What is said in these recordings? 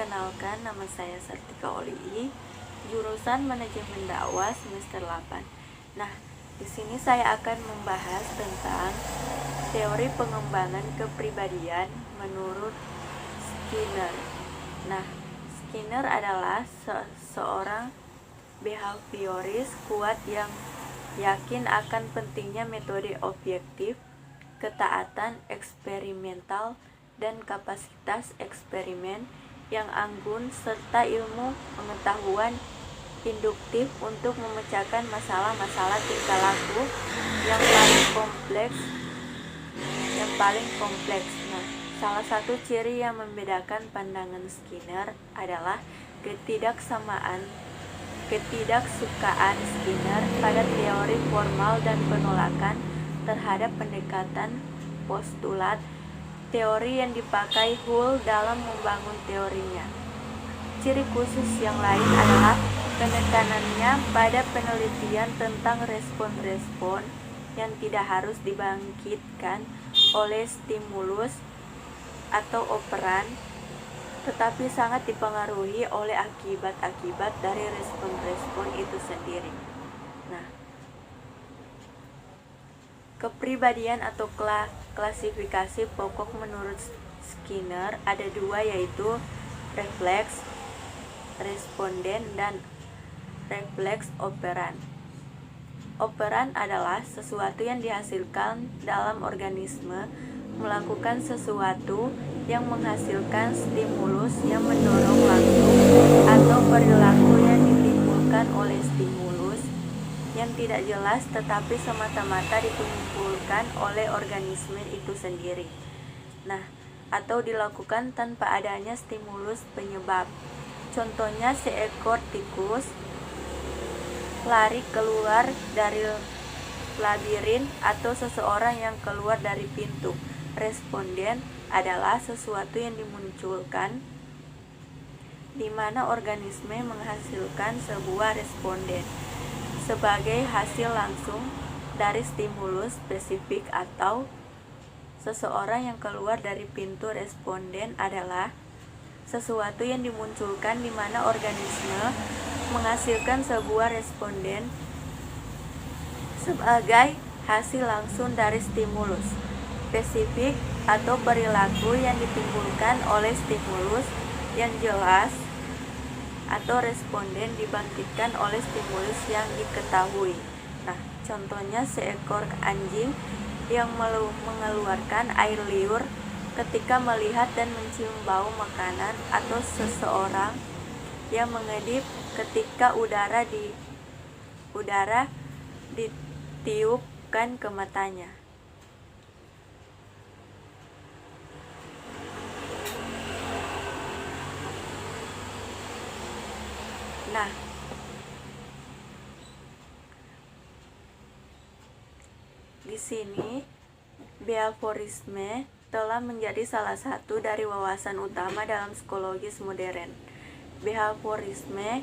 Perkenalkan, nama saya Sartika Olii, jurusan Manajemen Dakwah semester 8. Nah, di sini saya akan membahas tentang teori pengembangan kepribadian menurut Skinner. Nah, Skinner adalah seorang behavioris kuat yang yakin akan pentingnya metode objektif, ketaatan eksperimental, dan kapasitas eksperimen yang anggun serta ilmu pengetahuan induktif untuk memecahkan masalah-masalah tingkah laku yang paling kompleks. Nah, salah satu ciri yang membedakan pandangan Skinner adalah ketidaksukaan Skinner pada teori formal dan penolakan terhadap pendekatan postulat teori yang dipakai Hull dalam membangun teorinya. Ciri khusus yang lain adalah penekanannya pada penelitian tentang respon-respon yang tidak harus dibangkitkan oleh stimulus atau operan, tetapi sangat dipengaruhi oleh akibat-akibat dari respon-respon itu sendiri. Nah, kepribadian atau klasifikasi pokok menurut Skinner ada dua, yaitu refleks responden dan refleks operan. Operan adalah sesuatu yang dihasilkan dalam organisme melakukan sesuatu yang menghasilkan stimulus yang mendorong langsung atau perilaku yang ditimbulkan oleh stimulus yang tidak jelas tetapi semata-mata ditimbulkan oleh organisme itu sendiri. Nah, atau dilakukan tanpa adanya stimulus penyebab. Contohnya seekor tikus lari keluar dari labirin atau seseorang yang keluar dari pintu. Responden adalah sesuatu yang dimunculkan di mana organisme menghasilkan sebuah responden sebagai hasil langsung dari stimulus spesifik, atau seseorang yang keluar dari pintu. Responden adalah sesuatu yang dimunculkan di mana organisme menghasilkan sebuah responden sebagai hasil langsung dari stimulus spesifik atau perilaku yang ditimbulkan oleh stimulus yang jelas, atau responden dibangkitkan oleh stimulus yang diketahui. Nah, contohnya seekor anjing yang mengeluarkan air liur ketika melihat dan mencium bau makanan, atau seseorang yang mengedip ketika udara ditiupkan ke matanya. Nah, di sini behaviorisme telah menjadi salah satu dari wawasan utama dalam psikologis modern. Behaviorisme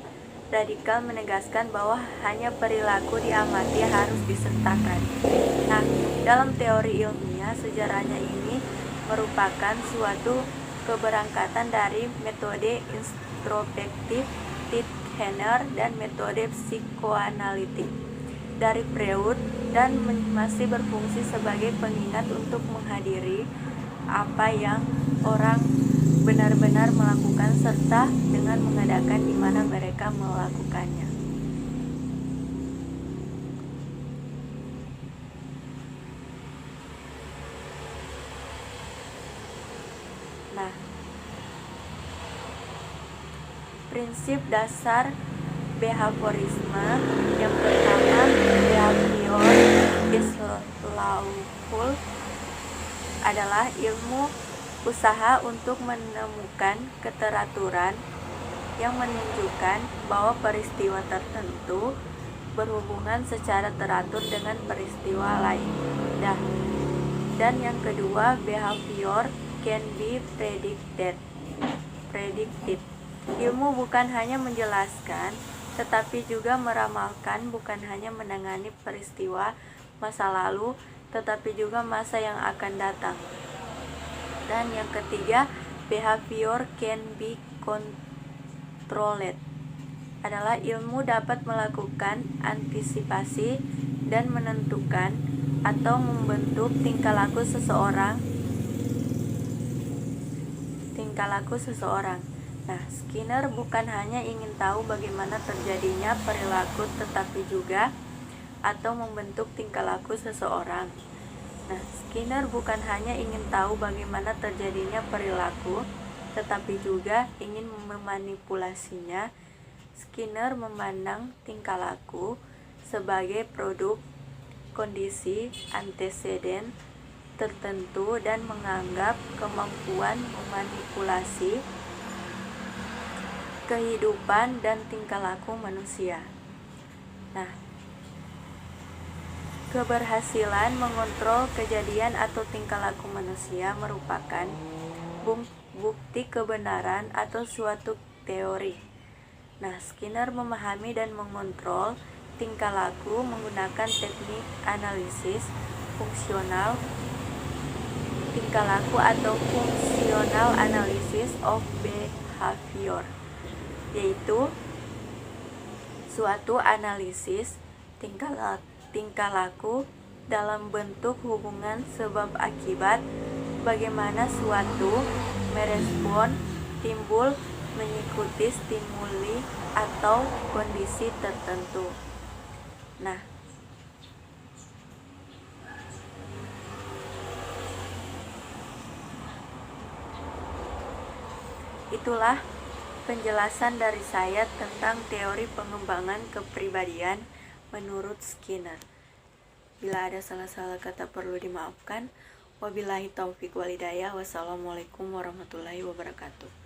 radikal menegaskan bahwa hanya perilaku diamati harus disertakan. Nah, dalam teori ilmiah, sejarahnya ini merupakan suatu keberangkatan dari metode introspektif Henner dan metode psikoanalitik dari Freud, dan masih berfungsi sebagai pengingat untuk menghadiri apa yang orang benar-benar melakukan serta dengan mengadakan di mana mereka melakukannya. Nah, prinsip dasar behaviorisme yang pertama, behavior is lawful, adalah ilmu usaha untuk menemukan keteraturan yang menunjukkan bahwa peristiwa tertentu berhubungan secara teratur dengan peristiwa lain. Dan yang kedua, behavior can be predicted. Ilmu bukan hanya menjelaskan, tetapi juga meramalkan, bukan hanya menangani peristiwa masa lalu, tetapi juga masa yang akan datang. Dan yang ketiga, behavior can be controlled adalah ilmu dapat melakukan antisipasi dan menentukan atau membentuk tingkah laku seseorang. Nah, Skinner bukan hanya ingin tahu bagaimana terjadinya perilaku tetapi juga atau membentuk tingkah laku seseorang. Nah, Skinner bukan hanya ingin tahu bagaimana terjadinya perilaku tetapi juga ingin memanipulasinya. Skinner memandang tingkah laku sebagai produk kondisi anteseden tertentu dan menganggap kemampuan memanipulasi kehidupan dan tingkah laku manusia. Nah, keberhasilan mengontrol kejadian atau tingkah laku manusia merupakan bukti kebenaran atau suatu teori. Nah, Skinner memahami dan mengontrol tingkah laku menggunakan teknik analisis fungsional tingkah laku atau functional analysis of behavior, yaitu suatu analisis tingkah laku dalam bentuk hubungan sebab akibat, bagaimana suatu merespon timbul mengikuti stimuli atau kondisi tertentu. Nah, itulah penjelasan dari saya tentang teori pengembangan kepribadian menurut Skinner. Bila ada salah-salah kata perlu dimaafkan. Wabillahi taufiq walhidayah. Wassalamualaikum warahmatullahi wabarakatuh.